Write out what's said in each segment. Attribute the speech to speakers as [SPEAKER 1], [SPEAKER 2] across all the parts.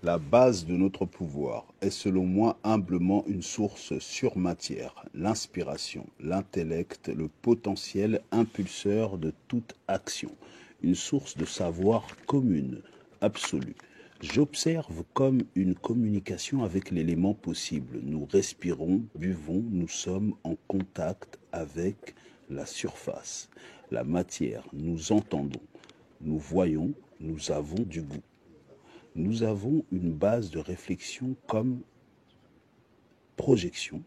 [SPEAKER 1] La base de notre pouvoir est selon moi humblement une source surmatière, l'inspiration, l'intellect, le potentiel impulseur de toute action, une source de savoir commune, absolue. J'observe comme une communication avec l'élément possible. Nous respirons, buvons, nous sommes en contact avec la surface, la matière, nous entendons, nous voyons, nous avons du goût. Nous avons une base de réflexion comme projection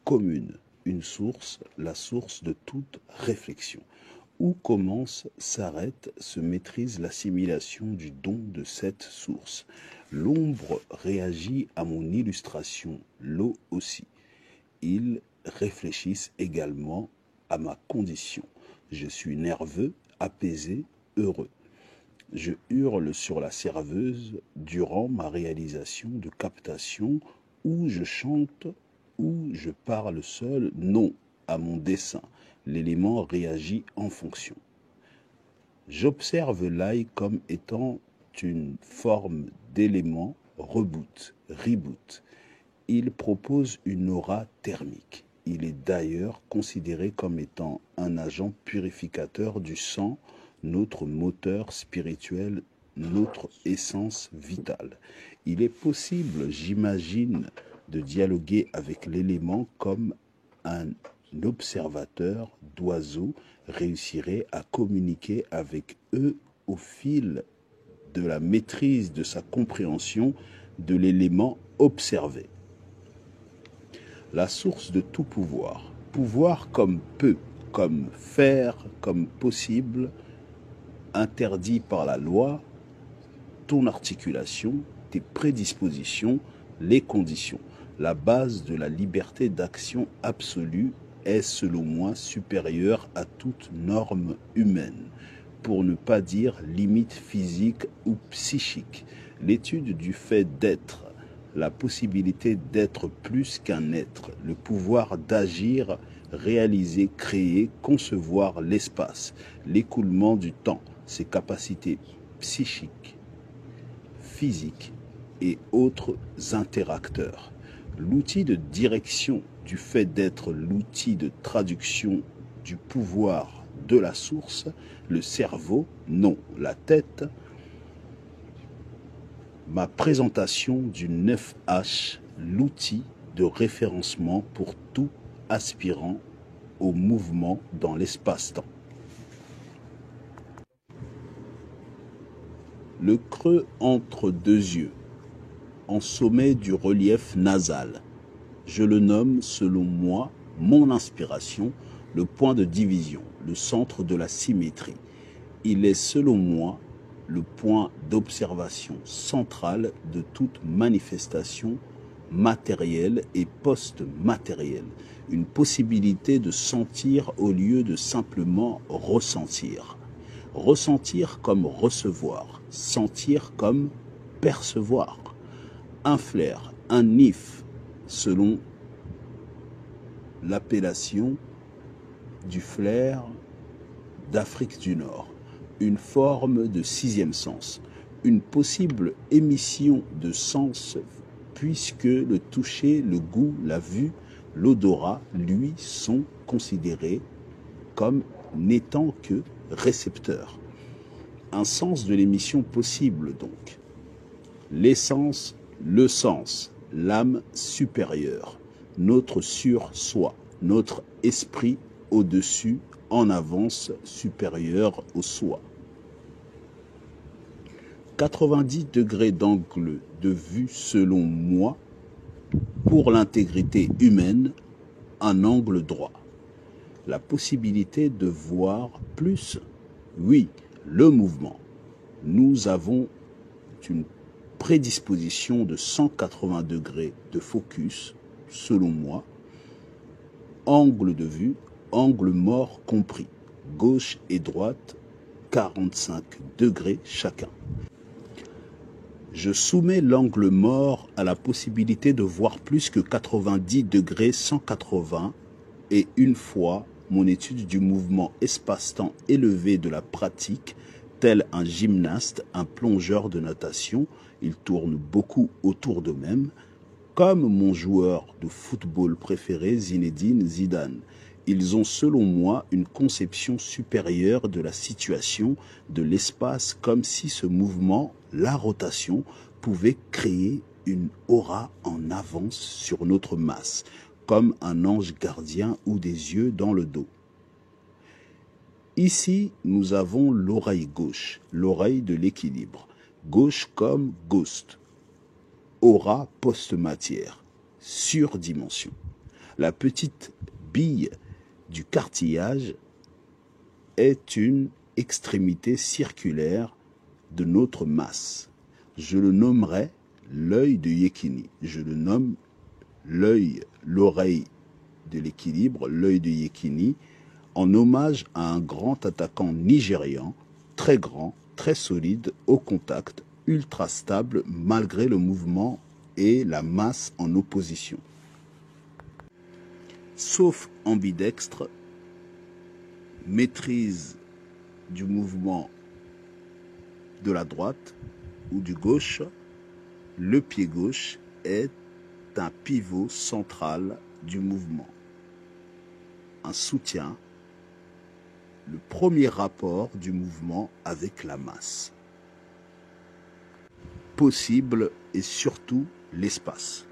[SPEAKER 1] commune, une source, la source de toute réflexion. Où commence, s'arrête, se maîtrise l'assimilation du don de cette source. L'ombre réagit à mon illustration, l'eau aussi. Ils réfléchissent également à ma condition. Je suis nerveux, apaisé, heureux. Je hurle sur la serveuse durant ma réalisation de captation, où je chante, où je parle seul, non à mon dessin. L'élément réagit en fonction. J'observe l'ail comme étant une forme d'élément reboot. Il propose une aura thermique. Il est d'ailleurs considéré comme étant un agent purificateur du sang, notre moteur spirituel, notre essence vitale. Il est possible, j'imagine, de dialoguer avec l'élément comme un observateur d'oiseaux réussirait à communiquer avec eux au fil de la maîtrise de sa compréhension de l'élément observé. La source de tout pouvoir. Pouvoir comme peut, comme faire, comme possible, interdit par la loi, ton articulation, tes prédispositions, les conditions. La base de la liberté d'action absolue est, selon moi, supérieure à toute norme humaine, pour ne pas dire limite physique ou psychique. L'étude du fait d'être, la possibilité d'être plus qu'un être, le pouvoir d'agir, réaliser, créer, concevoir l'espace, l'écoulement du temps, ses capacités psychiques, physiques et autres interacteurs. L'outil de direction du fait d'être, l'outil de traduction du pouvoir de la source, le cerveau, non, la tête. Ma présentation du 9H, l'outil de référencement pour tout aspirant au mouvement dans l'espace-temps. Le creux entre deux yeux, en sommet du relief nasal. Je le nomme, selon moi, mon inspiration, le point de division, le centre de la symétrie. Il est, selon moi, le point d'observation central de toute manifestation matérielle et post-matérielle. Une possibilité de sentir au lieu de simplement ressentir. Ressentir comme recevoir, sentir comme percevoir. Un flair, un if, selon l'appellation du flair d'Afrique du Nord. Une forme de sixième sens, une possible émission de sens puisque le toucher, le goût, la vue, l'odorat, lui, sont considérés comme n'étant que récepteurs. Un sens de l'émission possible donc. L'essence, le sens, l'âme supérieure, notre sur-soi, notre esprit au-dessus, en avance, supérieur au soi. 90 degrés d'angle de vue selon moi, pour l'intégrité humaine, un angle droit. La possibilité de voir plus, oui, le mouvement. Nous avons une prédisposition de 180 degrés de focus, selon moi, angle de vue, angle mort compris, gauche et droite, 45 degrés chacun. Je soumets l'angle mort à la possibilité de voir plus que 90 degrés 180 et une fois mon étude du mouvement espace-temps élevé de la pratique, Tel un gymnaste, un plongeur de natation, ils tournent beaucoup autour d'eux-mêmes, comme mon joueur de football préféré Zinedine Zidane. Ils ont selon moi une conception supérieure de la situation, de l'espace, comme si ce mouvement, la rotation, pouvait créer une aura en avance sur notre masse, comme un ange gardien ou des yeux dans le dos. Ici, nous avons l'oreille gauche, l'oreille de l'équilibre, gauche comme ghost, aura post-matière, surdimension. La petite bille du cartilage est une extrémité circulaire de notre masse. Je le nommerai l'œil de Yekini. Je le nomme l'oreille de l'équilibre, l'œil de Yekini, en hommage à un grand attaquant nigérian, très grand, très solide, au contact, ultra stable malgré le mouvement et la masse en opposition. Sauf ambidextre, maîtrise du mouvement de la droite ou du gauche, le pied gauche est un pivot central du mouvement, un soutien, le premier rapport du mouvement avec la masse. Possible et surtout l'espace.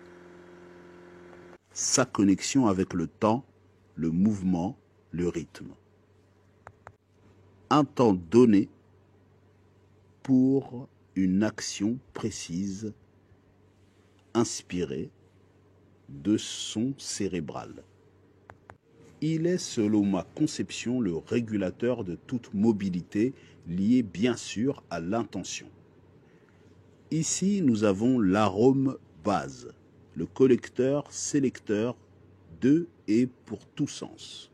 [SPEAKER 1] Sa connexion avec le temps, le mouvement, le rythme. Un temps donné pour une action précise, inspirée de son cérébral. Il est, selon ma conception, le régulateur de toute mobilité liée bien sûr à l'intention. Ici, nous avons l'arôme base, le collecteur sélecteur de et pour tout sens.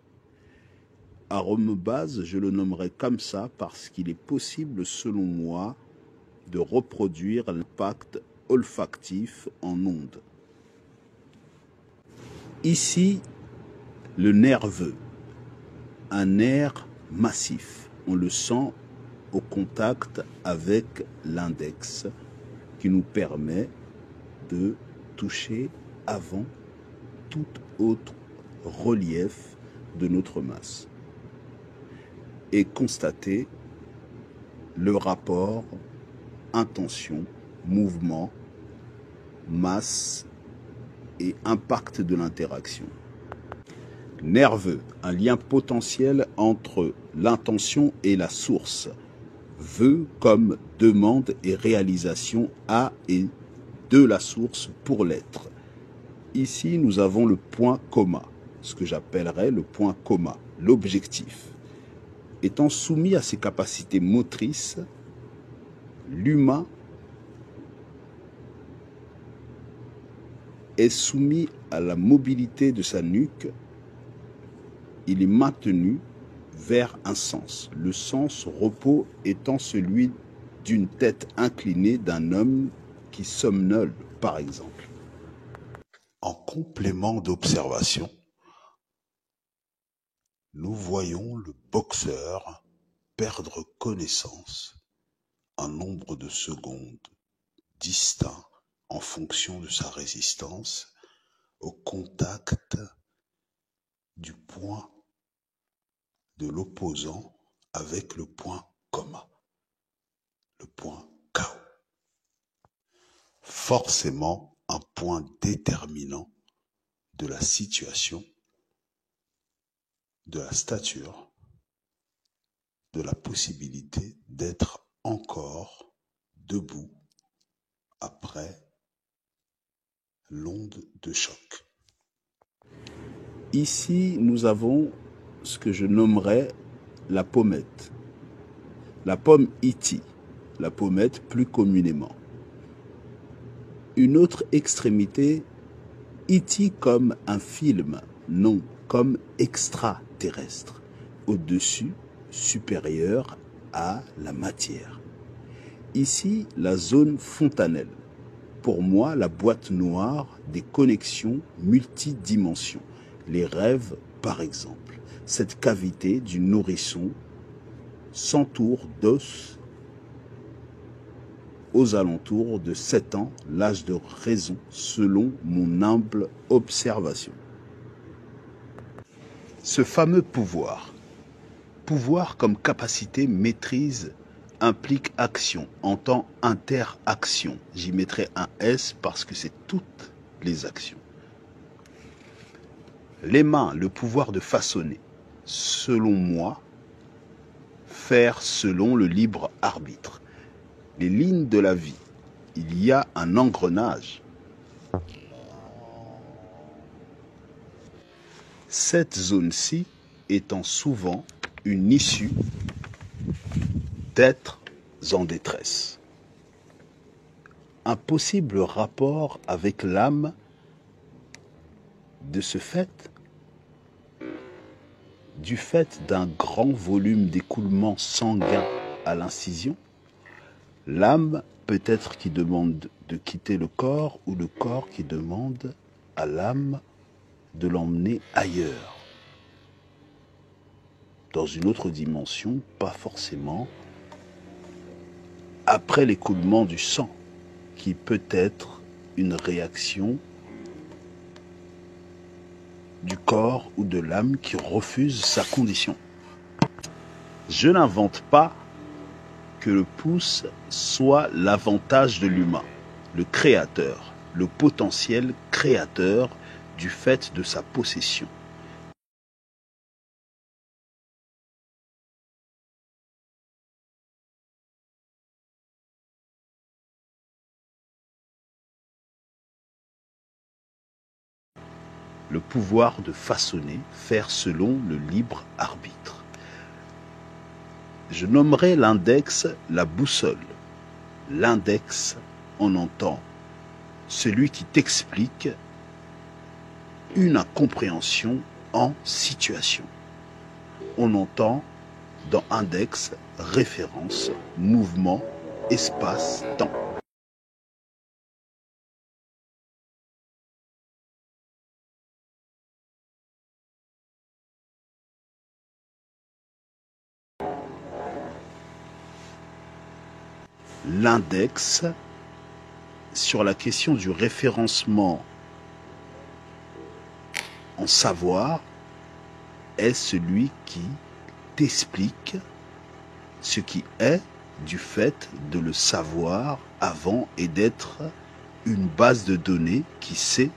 [SPEAKER 1] Arôme base, je le nommerai comme ça parce qu'il est possible, selon moi, de reproduire l'impact olfactif en ondes. Ici, le nerveux, un nerf massif. On le sent au contact avec l'index qui nous permet de toucher avant tout autre relief de notre masse et constater le rapport intention, mouvement, masse et impact de l'interaction. Nerveux, un lien potentiel entre l'intention et la source. Vœu comme demande et réalisation à et de la source pour l'être. Ici, nous avons le point commun, ce que j'appellerais le point commun, l'objectif. Étant soumis à ses capacités motrices, l'humain est soumis à la mobilité de sa nuque. Il est maintenu vers un sens. Le sens repos étant celui d'une tête inclinée d'un homme qui somnole, par exemple. En complément d'observation, nous voyons le boxeur perdre connaissance un nombre de secondes distinct en fonction de sa résistance au contact du point de l'opposant avec le point commun, le point KO. Forcément un point déterminant de la situation, de la stature, de la possibilité d'être encore debout après l'onde de choc. Ici, nous avons ce que je nommerais la pommette. La pomme E.T., la pommette plus communément. Une autre extrémité, E.T. comme un film, non, comme extraterrestre, au-dessus, supérieur à la matière. Ici, la zone fontanelle. Pour moi, la boîte noire des connexions multidimensions. Les rêves, par exemple. Cette cavité du nourrisson s'entoure d'os aux alentours de 7 ans, l'âge de raison, selon mon humble observation. Ce fameux pouvoir comme capacité, maîtrise, implique action, entend interaction. J'y mettrai un S parce que c'est toutes les actions. Les mains, le pouvoir de façonner. Selon moi, faire selon le libre arbitre. Les lignes de la vie. Il y a un engrenage. Cette zone-ci étant souvent une issue d'êtres en détresse. Un possible rapport avec l'âme de ce fait, du fait d'un grand volume d'écoulement sanguin à l'incision, l'âme peut-être qui demande de quitter le corps ou le corps qui demande à l'âme de l'emmener ailleurs, dans une autre dimension, pas forcément après l'écoulement du sang, qui peut être une réaction du corps ou de l'âme qui refuse sa condition. Je n'invente pas que le pouce soit l'avantage de l'humain, le créateur, le potentiel créateur du fait de sa possession. Le pouvoir de façonner, faire selon le libre arbitre. Je nommerai l'index la boussole. L'index, on entend celui qui t'explique une incompréhension en situation. On entend dans index référence, mouvement, espace, temps. L'index, sur la question du référencement en savoir, est celui qui t'explique ce qui est du fait de le savoir avant et d'être une base de données qui sait